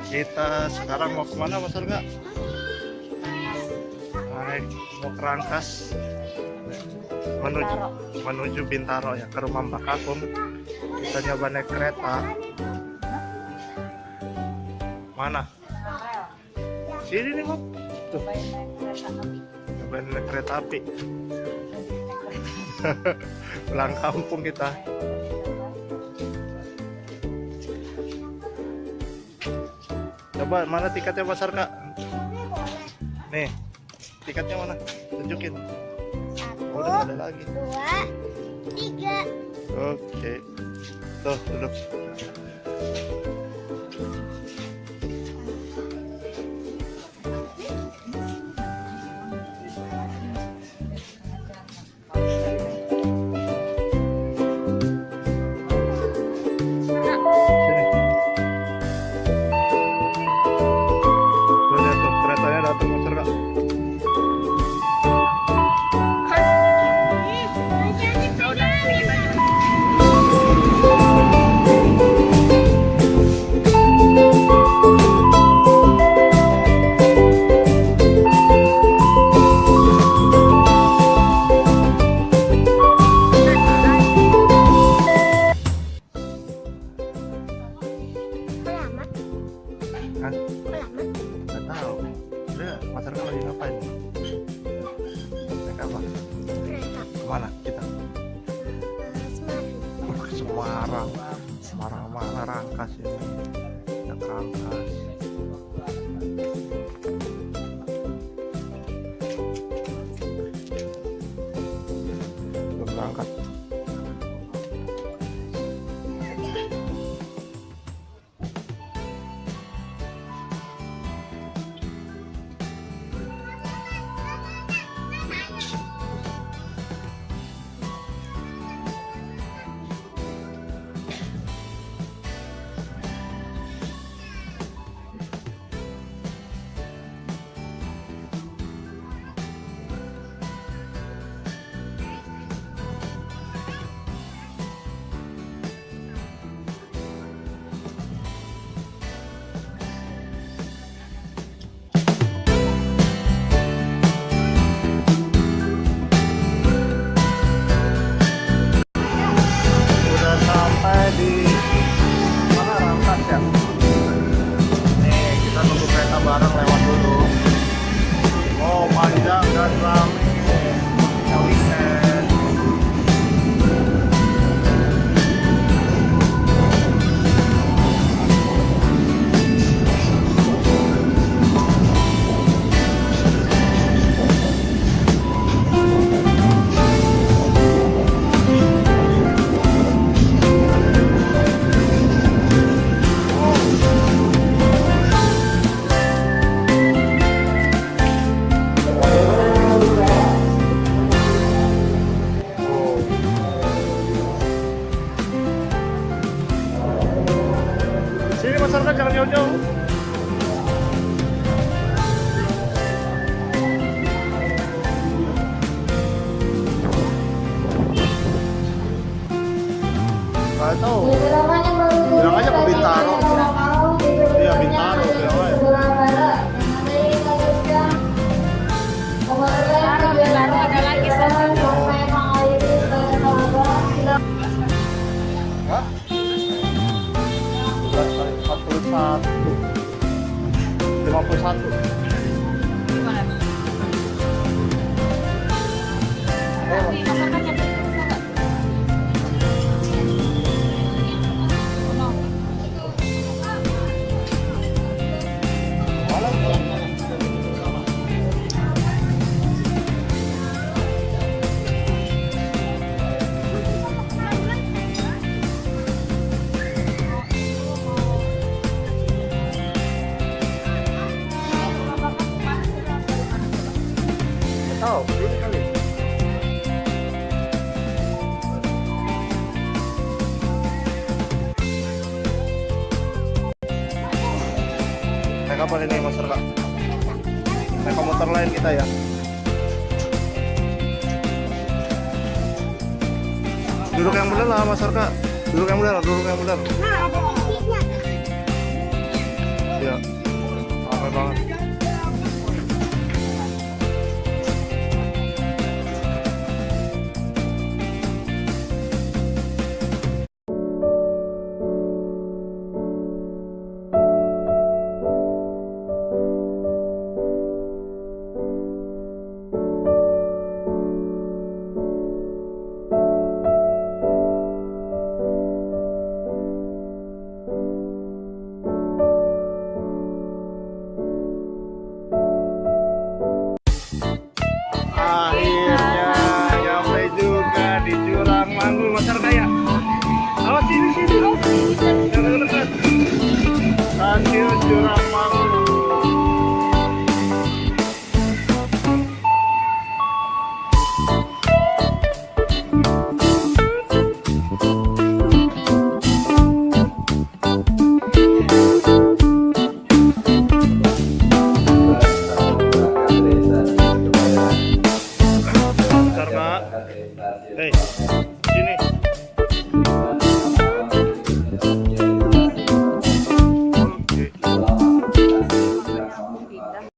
Kita sekarang mau kemana Mas Arka? Naik, mau ke Rangkas menuju Bintaro ya, ke rumah Mbak Kakung. Kita nyoba naik kereta. Mana? Sini nih Mok. Tuh. Coba naik kereta api. Pulang kampung kita. Coba mana tiketnya Mas Arka? Nih, tiketnya mana? Tunjukin. Oh, udah ada lagi. 2, 3. Oke. Tuh, duduk. Nggak tahu. Udah, Mas Arka lagi ngapain? Naik apa? Kereta. Kemana kita? Semarang. Semarang mana Rangkas ini? Ya Rangkas. Belum berangkat. Di mana Rangkas ya? Nih kita nunggu kereta bareng lewat dulu. Oh panjang dan rame. Ya weekend. Sini Mas Arka, jangan jauh-jauh. Nggak tahu. Bilang aja ke Bintaro. Iya Bintaro, bilang aja. Ada lagi satu. Hah? 41 51. Gimana? Ini masakan yang tahu, ini kali. Naik apa ini Mas Arka? Naik komuter lain kita ya. Duduk yang benar lah Mas Arka. Duduk yang benar, duduk yang benar. Nah, ada titiknya. Ya. Stasiun Jurangmangu. Bentar, Pak. Hei, sini.